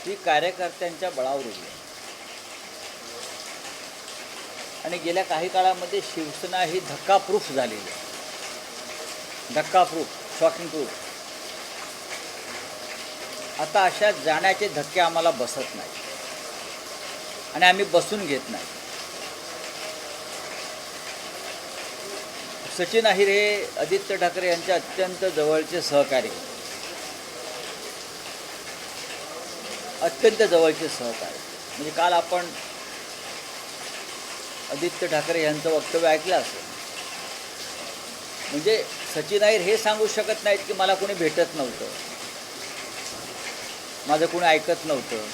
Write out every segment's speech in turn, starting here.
ही कार्यकर्त्यांच्या बळावर उभी आहे. आणि गेल्या काही काळामध्ये शिवसेना ही धक्काप्रूफ झालेली आहे. धक्काप्रूफ, शॉकिंग प्रूफ. आता अशा जाण्याचे धक्के आम्हाला बसत नाही आणि आम्ही बसून घेत नाही. सचिन अहिर हे आदित्य ठाकरे यांचे अत्यंत जवळचे सहकारी, अत्यंत जवळचे सहकारी. म्हणजे काल आपण आदित्य ठाकरे यांचं वक्तव्य ऐकलं असेल. म्हणजे सचिन अहिर हे सांगू शकत नाहीत की मला कोणी भेटत नव्हतं, माझं कोणी ऐकत नव्हतं.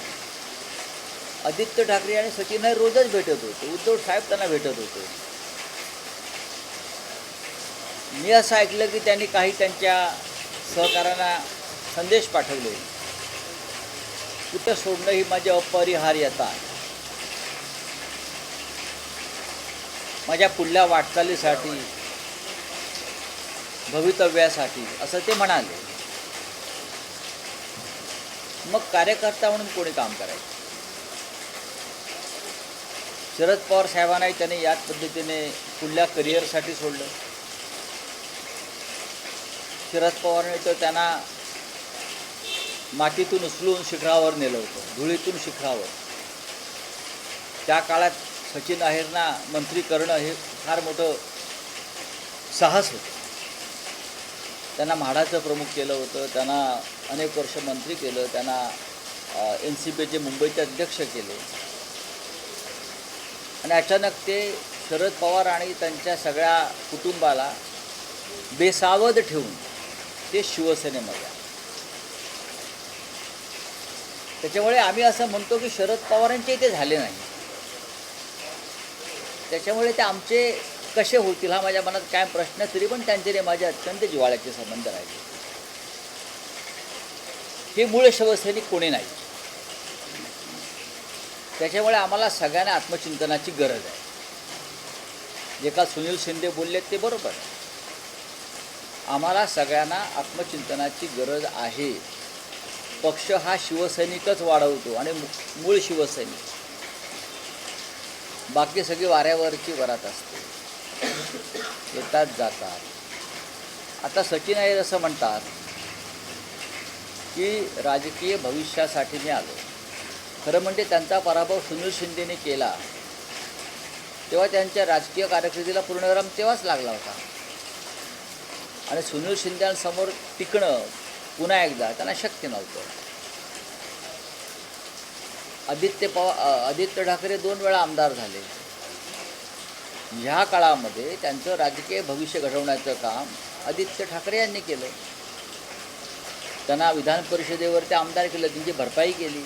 आदित्य ठाकरे आणि सचिन अहिर रोजच भेटत होते. उद्धव साहेब त्यांना भेटत होते. मी असं ऐकलं की त्यांनी काही त्यांच्या सहकाऱ्यांना संदेश पाठवले, कुठं सोडणं ही माझी अपरिहार्यता आहे, माझ्या पुढल्या वाटचालीसाठी, भवितव्यासाठी, असं ते म्हणाले. मग कार्यकर्ता म्हणून कोणी काम करायचं? शरद पवार साहेबांनाही त्याने याच पद्धतीने पुढल्या करिअरसाठी सोडलं. शरद पवारने तर त्यांना मातीतून उचलून शिखरावर नेलं होतं, धुळीतून शिखरावर. त्या काळात सचिन अहिरना मंत्री करणं हे फार मोठं साहस होतं. त्यांना म्हाडाचं प्रमुख केलं होतं, त्यांना अनेक वर्ष मंत्री केलं, त्यांना NCPचे मुंबईचे अध्यक्ष केले. आणि अचानक ते शरद पवार आणि त्यांच्या सगळ्या कुटुंबाला बेसावध ठेवून ते शिवसेनेमध्ये आले. त्याच्यामुळे आम्ही असं म्हणतो की शरद पवारांचे ते झाले नाही, त्याच्यामुळे ते आमचे कसे होतील हा माझ्या मनात काय प्रश्न. तरी पण त्यांचे माझे अत्यंत जिव्हाळ्याचे संबंध राहिले. हे मूळ शिवसैनिक कोणी नाही. त्याच्यामुळे आम्हाला सगळ्यांना आत्मचिंतनाची गरज आहे. जे का सुनील शिंदे बोललेत ते बरोबर आहे. आम्हाला सगळ्यांना आत्मचिंतनाची गरज आहे. पक्ष हा शिवसैनिकच वाढवतो आणि मूळ शिवसैनिक, बाकी सगळी वाऱ्यावरची वरात असते, येतात जातात. आता सचिन अहिर असं म्हणतात की राजकीय भविष्यासाठी मी आलो. खरं म्हणजे त्यांचा पराभव सुनील शिंदेने केला तेव्हा त्यांच्या राजकीय कारकिर्दीला पूर्णविराम तेव्हाच लागला होता. आणि सुनील शिंदेसमोर टिकणं पुन्हा एकदा त्यांना शक्य नव्हतं. आदित्य ठाकरे 2 वेळा आमदार झाले. ह्या काळामध्ये त्यांचं राजकीय भविष्य घडवण्याचं काम आदित्य ठाकरे यांनी केलं. त्यांना विधान परिषदेवर ते आमदार केलं, त्यांची भरपाई केली,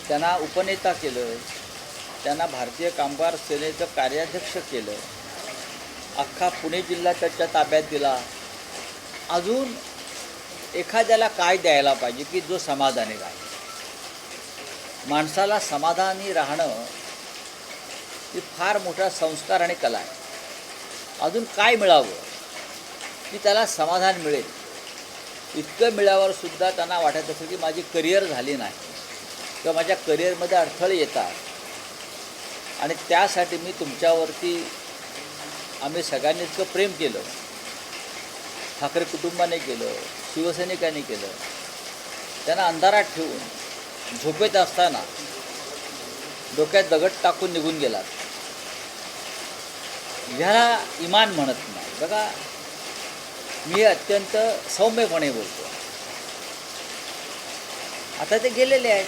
त्यांना उपनेता केलं, त्यांना भारतीय कामगार सेनेचं कार्याध्यक्ष केलं, अख्खा पुणे जिल्हा त्याच्या ताब्यात दिला. अजून एखाद्याला काय द्यायला पाहिजे की जो समाधानी राहील? माणसाला समाधानी राहणं ही फार मोठा संस्कार आणि कला आहे. अजून काय मिळावं की त्याला समाधान मिळेल? इतकं मिळाल्यावर सुद्धा त्यांना वाटत असेल की माझी करिअर झाली नाही किंवा माझ्या करिअरमध्ये अडथळे येतात. आणि त्यासाठी मी तुमच्यावरती, आम्ही सगळ्यांनी इतकं प्रेम केलं, ठाकरे कुटुंबाने केलं, शिवसैनिकांनी केलं. त्यांना अंधारात ठेवून झोपेत असताना डोक्यात दगड टाकून निघून गेलात. ह्याला इमान म्हणत नाही. बघा, मी अत्यंत सौम्यपणे बोलतो. आता ते गेलेले आहेत.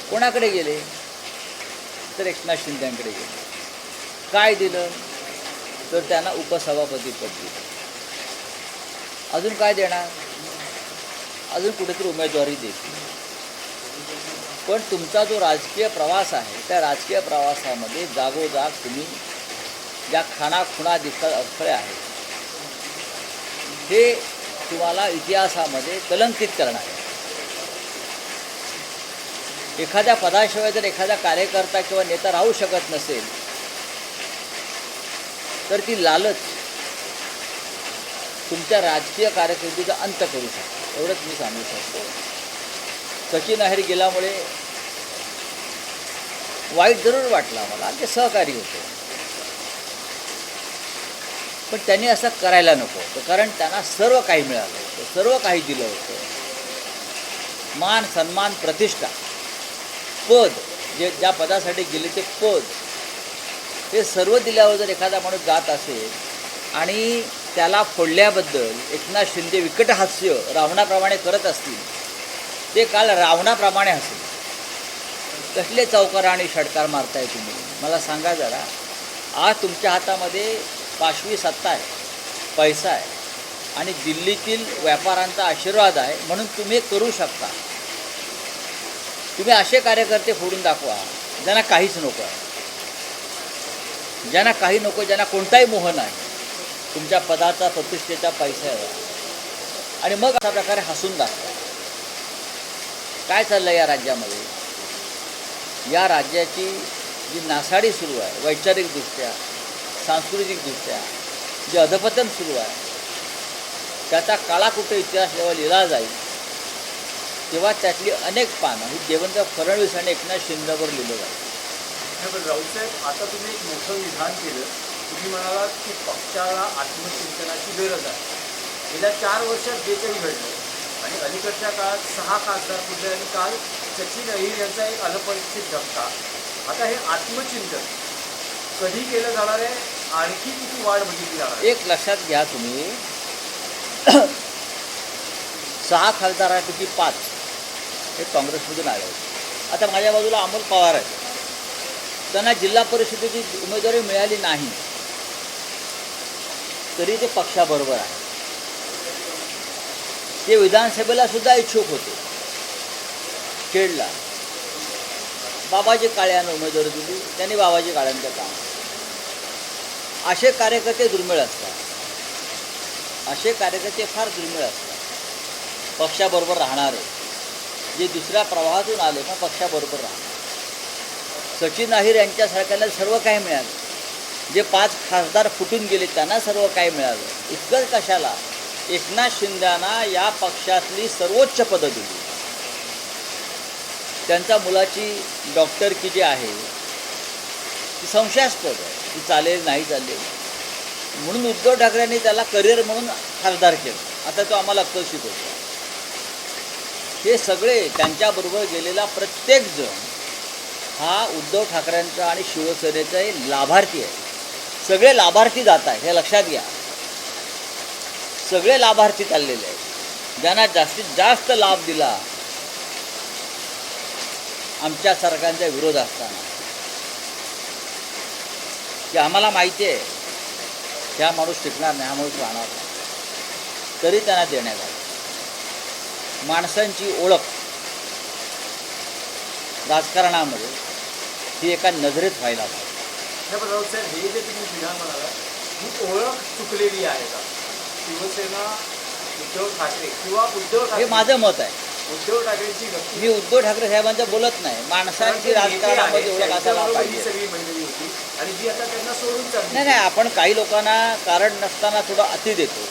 कोणाकडे गेले? तर एकनाथ शिंदेकडे गेले. काय दिलं? तर त्यांना उपसभापती पद दिलं. अजून काय देणार? अजून कुठेतरी उमेदवारी देतील. पण तुमचा जो राजकीय प्रवास आहे त्या राजकीय प्रवासामध्ये जागोजाग तुम्ही ज्या खाणाखुणा दिसतात, अडथळे आहेत, हे तुम्हाला इतिहासामध्ये कलंकित करणार आहे. एखाद्या पदाशिवाय जर एखादा कार्यकर्ता किंवा नेता राहू शकत नसेल तर ती लालच तुमच्या राजकीय कारकिर्दीचा अंत करू शकते. एवढंच मी सांगू शकतो. सचिन अहिर गेल्यामुळे वाईट जरूर वाटलं मला, ते सहकारी होते, पण त्यांनी असं करायला नको होतं, कारण त्यांना सर्व काही मिळालं होतं, सर्व काही दिलं होतं. मान सन्मान प्रतिष्ठा पद, ज्या पदासाठी गेले ते पद, हे सर्व दिल्यावर जर एखादा माणूस जात असेल आणि त्याला फोडल्याबद्दल एकनाथ शिंदे विकट हास्य रावणाप्रमाणे करत असतील, ते काल रावणाप्रमाणे हसेल. कसले चौकार आणि षटकार मारताय तुम्ही, मला सांगा जरा. आज तुमच्या हातामध्ये पाशवी सत्ता आहे, पैसा आहे आणि दिल्लीतील व्यापाऱ्यांचा आशीर्वाद आहे, म्हणून तुम्ही करू शकता. तुम्ही असे कार्यकर्ते फोडून दाखवा ज्यांना काहीच नको आहे, ज्यांना काही नको, ज्यांना कोणताही मोह नाही तुमच्या पदाचा, प्रतिष्ठेचा, पैशाचा, आणि मग अशा प्रकारे हसून दाखवा. काय चाललं या राज्यामध्ये? या राज्याची जी नासाडी सुरू आहे, वैचारिकदृष्ट्या, सांस्कृतिकदृष्ट्या जे अधपतन सुरू आहे, त्याचा काळा कुठे इतिहास जेव्हा लिहिला जाईल तेव्हा त्यातली अनेक पानं ही देवेंद्र फडणवीस आणि एकनाथ शिंदेवर लिहिलं जाईल. पण राऊतसाहेब, आता तुम्ही एक मोठं विधान केलं. तुम्ही म्हणालात की पक्षाला आत्मचिंतनाची गरज आहे. गेल्या 4 वर्षात जे काही घडलं आणि अलीकडच्या काळात 6 खासदार पुढले आणि काल सचिन अहिर यांचा एक अनपेक्षित धक्का. आता हे आत्मचिंतन कधी केलं जाणार आहे? आणखी किती वाढ बघितली जाणार? एक लक्षात घ्या तुम्ही, 6 खासदारांपैकी 5 हे काँग्रेसमधून आले होते. आता माझ्या बाजूला अमोल पवार आहेत, त्यांना जिल्हा परिषदेची उमेदवारी मिळाली नाही तरी ते पक्षाबरोबर आहे. ते विधानसभेला सुद्धा इच्छुक होते. खेडला बाबाजी काळ्यांना उमेदवारी दिली, त्यांनी बाबाजी काळ्यांचं काम. असे कार्यकर्ते दुर्मिळ असतात, असे कार्यकर्ते फार दुर्मिळ असतात. पक्षाबरोबर राहणारे, जे दुसऱ्या प्रवाहातून आले मग पक्षाबरोबर राहणार. सचिन अहिर यांच्यासारख्याला सर्व काही मिळालं, जे 5 खासदार फुटून गेले त्यांना सर्व काही मिळालं. इतकंच कशाला, एकनाथ शिंदेना या पक्षातली सर्वोच्च पदं दिली. त्यांच्या मुलाची डॉक्टरकी जी आहे ती संशयास्पद आहे, ती चालेल नाही चालेल, म्हणून उद्धव ठाकरेंनी त्याला करिअर म्हणून खासदार केलं. आता तो आम्हाला अक्कल शिकवतो. हे सगळे त्यांच्याबरोबर गेलेला प्रत्येकजण हा उद्धव ठाकरेंचा आणि शिवसेनेचा लाभार्थी आहे. सगळे लाभार्थी जात आहे, हे लक्षात घ्या. सगळे लाभार्थी चाललेले आहेत. ज्यांना जास्तीत जास्त लाभ दिला आमच्या सरकारच्या विरोध असताना, की आम्हाला माहिती आहे हा माणूस टिकणार नाही, हा माणूस राहणार नाही, तरी त्यांना देण्यात आलं. माणसांची ओळख राजकारणामध्ये ही एका नजरेत व्हायला पाहिजे. पण राऊतसाहेब, हे जे तुम्ही विधान म्हणाला ही ओळख चुकलेली आहे का? शिवसेना, उद्धव ठाकरे किंवा उद्धव ठाकरे, हे माझं मत आहे. उद्धव ठाकरेंची व्यक्ती, मी उद्धव ठाकरे साहेबांचं बोलत नाही. माणसांची राजकारणामध्ये ओळख असायला पाहिजे. सगळी मंडळी होती आणि जी आता त्यांना सोडून चालली. नाही, आपण काही लोकांना कारण नसताना थोडं अति देतो,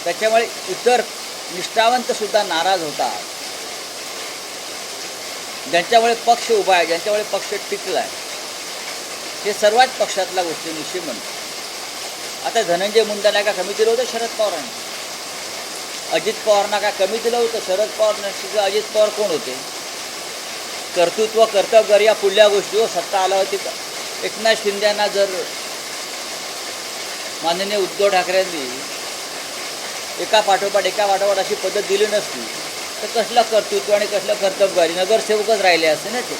त्याच्यामुळे इतर निष्ठावंतसुद्धा नाराज होतात. ज्यांच्यामुळे पक्ष उभा आहे, ज्यांच्यामुळे पक्ष टिकला आहे, हे सर्वात पक्षातल्या गोष्टींविषयी म्हणतो. आता धनंजय मुंडेंना का कमी दिलं होतं शरद पवारांनी? अजित पवारांना का कमी दिलं होतं? शरद पवार नसतील अजित पवार कोण होते? कर्तृत्व, कर्तव्य या पुढल्या गोष्टीवर सत्ता आला होती. एकनाथ शिंदेंना जर माननीय उद्धव ठाकरेंनी एका पाठोपाठ अशी पद्धत दिली नसती तर कसलं कर्तृत्व आणि कसलं कर्तव्यकारी नगरसेवकच राहिले असते ना. ते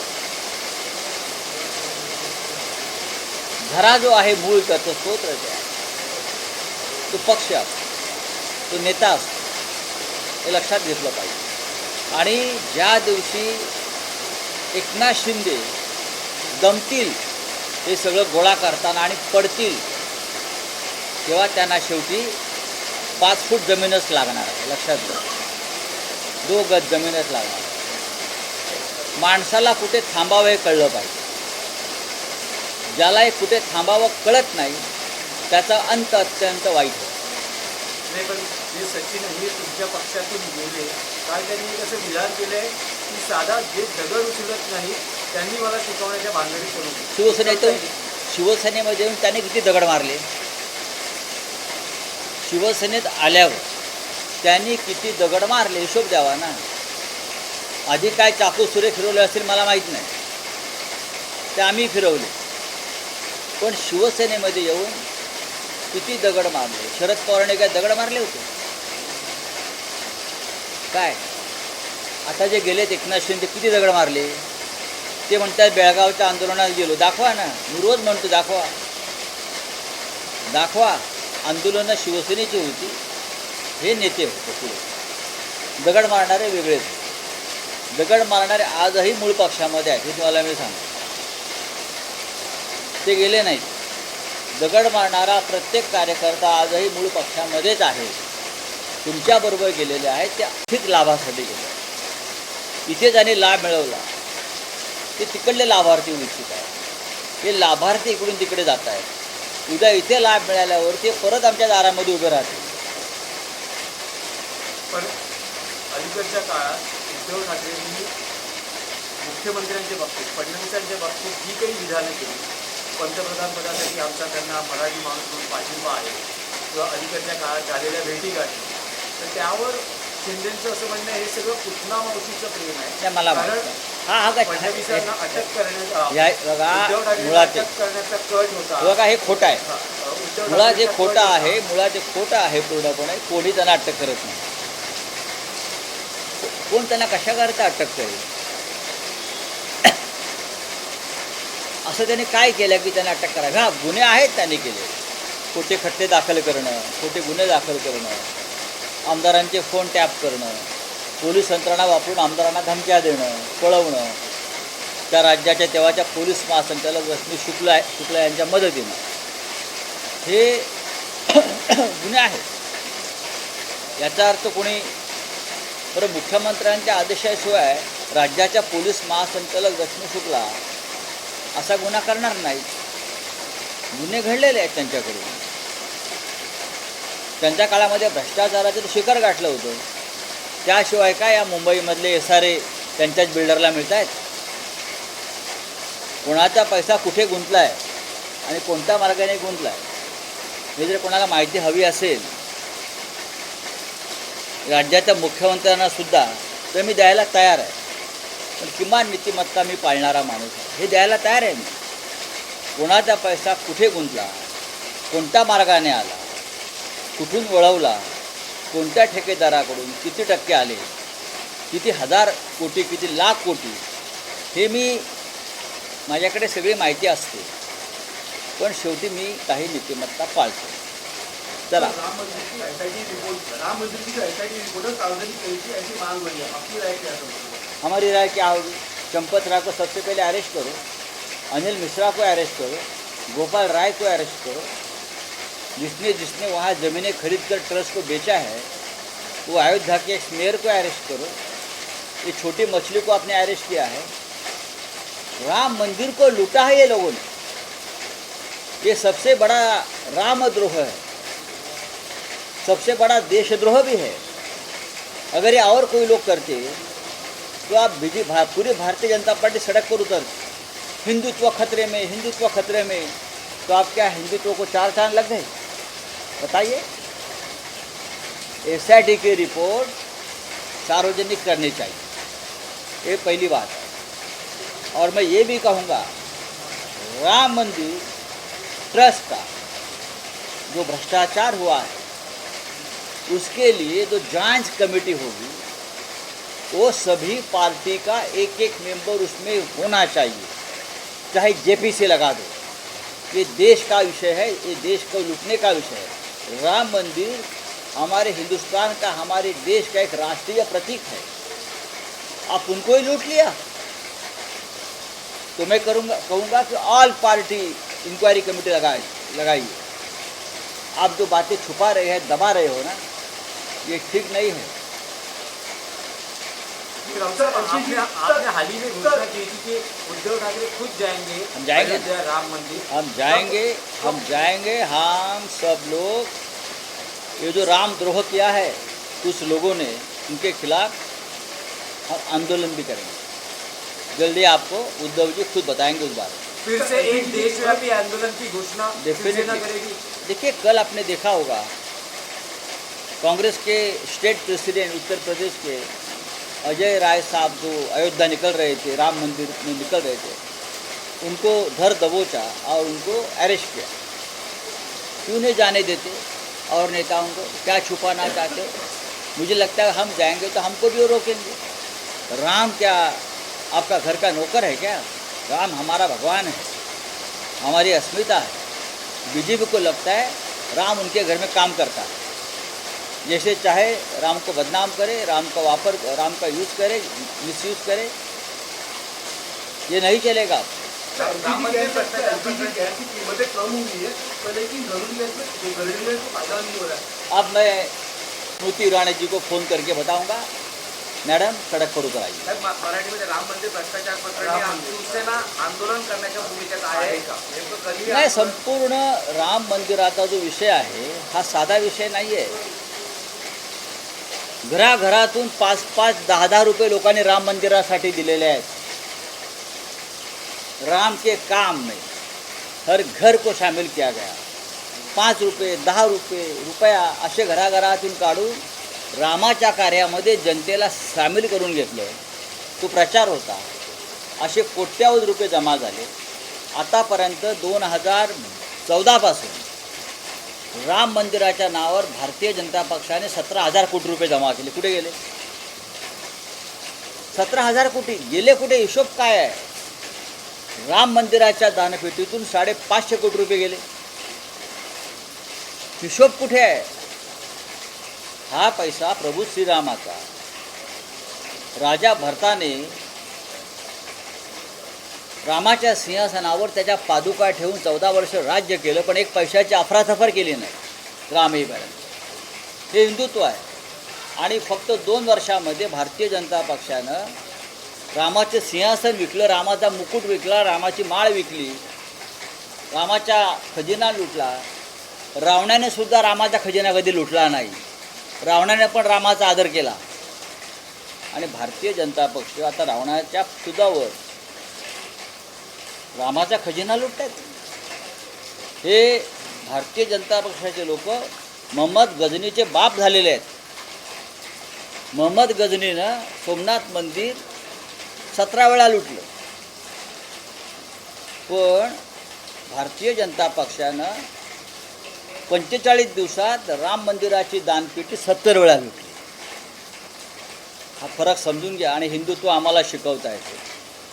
झरा जो आहे मूळ त्याचं स्तोत्र आहे, तो पक्ष असतो, तो नेता असतो, हे लक्षात घेतलं पाहिजे. आणि ज्या दिवशी एकनाथ शिंदे दमतील हे सगळं गोळा करताना आणि पडतील, तेव्हा त्यांना शेवटी 5 फूट जमीनच लागणार आहे. लक्षात घ्या, 2 गज जमीनच लागणार. माणसाला कुठे थांबावं हे कळलं पाहिजे. ज्याला एक कुठे थांबावं कळत नाही त्याचा अंत अत्यंत वाईट होतो. नाही, पण जे सचिन अहिर तुमच्या पक्षातून गेले काल त्यांनी एक असं विधान केलं आहे की साधा जे दगड उचलत नाही त्यांनी मला शिकवण्याच्या भानगडीत करू नये. शिवसेनेमध्ये येऊन त्याने किती दगड मारले? शिवसेनेत आल्यावर त्यांनी किती दगड मारले हिशोब द्यावा ना. आधी काय चाकू सुरे फिरवले असतील मला माहीत नाही, ते आम्ही फिरवले. पण शिवसेनेमध्ये येऊन किती दगड मारले? शरद पवारांनी काय दगड मारले होते काय? आता जे गेलेत एकनाथ शिंदे किती दगड मारले? ते म्हणतात बेळगावच्या आंदोलनात गेलो. दाखवा ना, मी रोज म्हणतो दाखवा. आंदोलनं शिवसेनेची होती, हे नेते होते. पुढे दगड मारणारे वेगळेच. दगड मारणारे आजही मूळ पक्षामध्ये आहेत, हे तुम्हाला मी सांगतो. ते गेले नाहीत. दगड मारणारा प्रत्येक कार्यकर्ता आजही मूळ पक्षामध्येच आहे. तुमच्याबरोबर गेलेले आहेत ते आर्थिक लाभासाठी गेले. इथे ज्याने लाभ मिळवला ते तिकडले लाभार्थी होऊ इच्छित आहेत. हे लाभार्थी इकडून तिकडे जात आहेत. उद्या इथे लाभ मिळाल्यावर ते परत आमच्या दारामध्ये उभे राहतील. पण अलीकडच्या काळात उद्धव ठाकरेंनी मुख्यमंत्र्यांच्या बाबतीत, फडणवीसांच्या बाबतीत जी काही विधानं केली, पंतप्रधानपदासाठी आमचा त्यांना मराठी माणूस म्हणून पाठिंबा आहे किंवा अलीकडच्या काळात झालेल्या भेटीगाठी, तर त्यावर शिंदेंचं असं म्हणणं हे सगळं पुतना मावशीचं प्रेम आहे. मला कारण फडणवीसांना अटक करण्याचा, उद्धव ठाकरेंना अटक करण्याचा कट होता. बघा, हे खोटं आहे. मुळात हे खोटं आहे पूर्णपणे. कोणी त्यांना अटक करत नाही. कोण त्यांना कशा करता अटक करेल? असं त्यांनी काय केलं की त्यांना अटक करावी? हा, गुन्हे आहेत त्यांनी केले. खोटे खट्टे दाखल करणं, खोटे गुन्हे दाखल करणं, आमदारांचे फोन टॅप करणं, पोलीस यंत्रणा वापरून आमदारांना धमक्या देणं, पळवणं, त्या राज्याच्या तेव्हाच्या पोलीस महासंचालक रश्मी शुक्ला यांच्या मदतीनं, हे गुन्हे आहेत. याचा अर्थ कोणी बरं मुख्यमंत्र्यांच्या आदेशाशिवाय राज्याच्या पोलीस महासंचालक रश्मी शुक्ला असा गुन्हा करणार नाहीत. गुन्हे घडलेले आहेत त्यांच्याकडून. त्यांच्या काळामध्ये भ्रष्टाचाराचं शिखर गाठलं होतं. त्याशिवाय काय या मुंबईमधले SRA त्यांच्याच बिल्डरला मिळत आहेत? कोणाचा पैसा कुठे गुंतला आहे आणि कोणत्या मार्गाने गुंतला आहे हे जर कोणाला माहिती हवी असेल, राज्याच्या मुख्यमंत्र्यांना सुद्धा, तर मी द्यायला तयार आहे. पण किमान नीतिमत्ता मी पाळणारा माणूस आहे, हे द्यायला तयार आहे मी. कोणाचा पैसा कुठे गुंतला, कोणत्या मार्गाने आला, कुठून वळवला, कोणत्या ठेकेदाराकडून किती टक्के आले, किती हजार कोटी, किती लाख कोटी, हे मी, माझ्याकडे सगळी माहिती असते. पण शेवटी मी काही नीतिमत्ता पाळतो. चला, हमारी राय क्या होगी? चंपत राय को सबसे पहले अरेस्ट करो, अनिल मिश्रा को अरेस्ट करो, गोपाल राय को अरेस्ट करो. जिसने वहाँ ज़मीनें खरीद कर ट्रस्ट को बेचा है, वो अयोध्या के मेयर को अरेस्ट करो. ये छोटी मछली को आपने अरेस्ट किया है. राम मंदिर को लूटा है ये लोगों ने. ये सबसे बड़ा रामद्रोह है, सबसे बड़ा देशद्रोह भी है. अगर ये और कोई लोग करते तो आप पूरी भारतीय जनता पार्टी सड़क पर उतर, हिंदुत्व खतरे में, तो आप क्या हिंदुत्व को 4 चांद लग गए? बताइए. SIT की रिपोर्ट सार्वजनिक करनी चाहिए, ये पहली बात है. और मैं ये भी कहूँगा, राम मंदिर ट्रस्ट का जो भ्रष्टाचार हुआ है उसके लिए जो जांच कमेटी होगी, वो सभी पार्टी का एक मेंबर उसमें होना चाहिए. चाहे JP से लगा दो. ये देश का विषय है, ये देश को लूटने का विषय है. राम मंदिर हमारे हिंदुस्तान का, हमारे देश का एक राष्ट्रीय प्रतीक है. आप उनको ही लूट लिया. तो मैं कहूँगा कि ऑल पार्टी इंक्वायरी कमेटी लगाइए. आप जो बातें छुपा रहे हैं, दबा रहे हो ना, ये ठीक नहीं है. आपने हाल ही में घोषणा की थी कि उद्धव ठाकरे खुद जाएंगे. हम जाएंगे, राम मंदिर हम जाएंगे. हम सब लोग, ये जो राम द्रोह किया है कुछ लोगों ने, उनके खिलाफ हम आंदोलन भी करेंगे। जल्दी आपको उद्धव जी खुद बताएंगे उस बारे में। फिर से एक देशव्यापी आंदोलन की घोषणा शिवसेना करेगी। देखिए, कल आपने देखा होगा कांग्रेस के स्टेट प्रेसिडेंट उत्तर प्रदेश के अजय राय साहब जो अयोध्या निकल रहे थे, राम मंदिर में निकल रहे थे, उनको धर दबोचा और उनको अरेस्ट किया। क्यों नहीं जाने देते? और नेताओं को क्या छुपाना चाहते हो? मुझे लगता है हम जाएंगे तो हमको भी वो रोकेंगे। राम क्या आपका घर का नौकर है क्या? राम हमारा भगवान है, हमारी अस्मिता है। बीजेपी को लगता है राम उनके घर में काम करता है, जैसे चाहे राम को बदनाम करे, राम का यूज़ करे, मिसयूज़ करे। ये नहीं चलेगा। राम मंदिर भ्रष्टाचार गैस की कीमतें कम हुई है, पर लेकिन घरेलू गैस को फायदा नहीं हो रहा है। अब मैं स्मृति ईरानी जी को फ़ोन करके बताऊंगा, मॅडम सडक पर उतर आइए। मराठीमध्ये राम मंदिर भ्रष्टाचार प्रकरणी शिवसेना आंदोलन करण्याच्या भूमिकेत आहे का? नेमकं कधी नाही, संपूर्ण राम मंदिराचा जो विषय आहे हा साधा विषय नाही आहे। घराघरातून 5-5, 10-10 रुपये लोकांनी राम मंदिरासाठी दिलेले आहेत। राम के काम में हर घर को शामिल किया गया। 5 रुपये, 10 रुपया असे घराघरातून काढून रामाच्या कार्यामध्ये जनतेला सामील करून घेतलं। तो प्रचार होता। असे कोट्यावधी रुपये जमा झाले। आतापर्यंत 2014 पासून राम मंदिराच्या नावावर भारतीय जनता पक्षाने 17,000 कोटी रुपये जमा केले। कुठे गेले? 17,000 कोटी गेले कुठे? हिशोब काय आहे? राम मंदिराच्या दानपेटीतून 550 कोटी रुपये गेले। हिशोब कुठे आहे? हा पैसा प्रभू श्रीरामाचा राजा भरताने रामाच्या सिंहासनावर त्याच्या पादुका ठेवून 14 वर्ष राज्य केलं, पण एक पैशाची अफरातफर केली नाही राम येईपर्यंत। हे हिंदुत्व आहे। आणि फक्त 2 वर्षामध्ये भारतीय जनता पक्षानं रामाचे सिंहासन विकलं, रामाचा मुकुट विकला, रामाची माळ विकली, रामाचा खजिना लुटला। रावणाने सुद्धा रामाचा खजिना कधी लुटला नाही। रावणाने पण रामाचा आदर केला। आणि भारतीय जनता पक्ष आता रावणाच्या सुदावर रामाचा खजिना लुटतात। हे भारतीय जनता पक्षाचे लोक मोहम्मद गजनीचे बाप झालेले आहेत। मोहम्मद गजनीनं सोमनाथ मंदिर 17 वेळा लुटलं, पण भारतीय जनता पक्षानं 45 दिवसात राम मंदिराची दानपेटी 70 वेळा लुटली। हा फरक समजून घ्या। आणि हिंदुत्व आम्हाला शिकवता येते।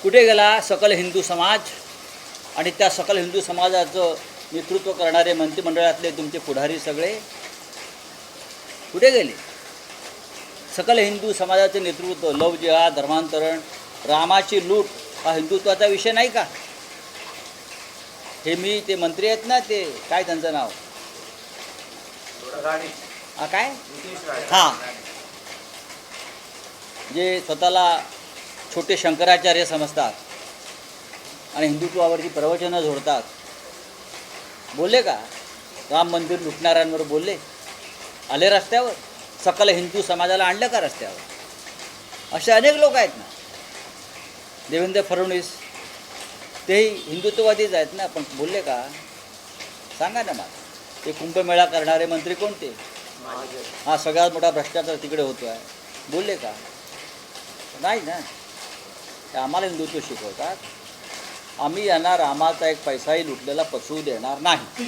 कुठे गेला सकल हिंदू समाज? आणि त्या सकल हिंदू समाजाचं नेतृत्व करणारे मंत्रिमंडळातले तुमचे पुढारी सगळे कुठे गेले? सकल हिंदू समाजाचे नेतृत्व, लव जिहाद, धर्मांतरण, रामाची लूट हा हिंदुत्वाचा विषय नाही का? हे मी ते मंत्री आहेत ना, ते काय त्यांचं नाव? राणे, हा काय? नितीश राणे। हां, जे स्वतःला छोटे शंकराचार्य समजतात आणि हिंदुत्वावरची प्रवचनं झोडतात, बोलले का? राम मंदिर लुटणाऱ्यांवर बोलले? आले रस्त्यावर? सकल हिंदू समाजाला आणलं का रस्त्यावर? असे अनेक लोक आहेत ना। देवेंद्र फडणवीस तेही हिंदुत्ववादीच आहेत ना, पण बोलले का? सांगा ना मला। ते कुंभमेळा करणारे मंत्री कोणते? हा सगळ्यात मोठा भ्रष्टाचार तिकडे होतो आहे, बोलले का? नाही ना। ते आम्हाला हिंदुत्व शिकवतात। आम्ही यांना रामाचा एक पैसाही लुटलेला पचवू देणार नाही।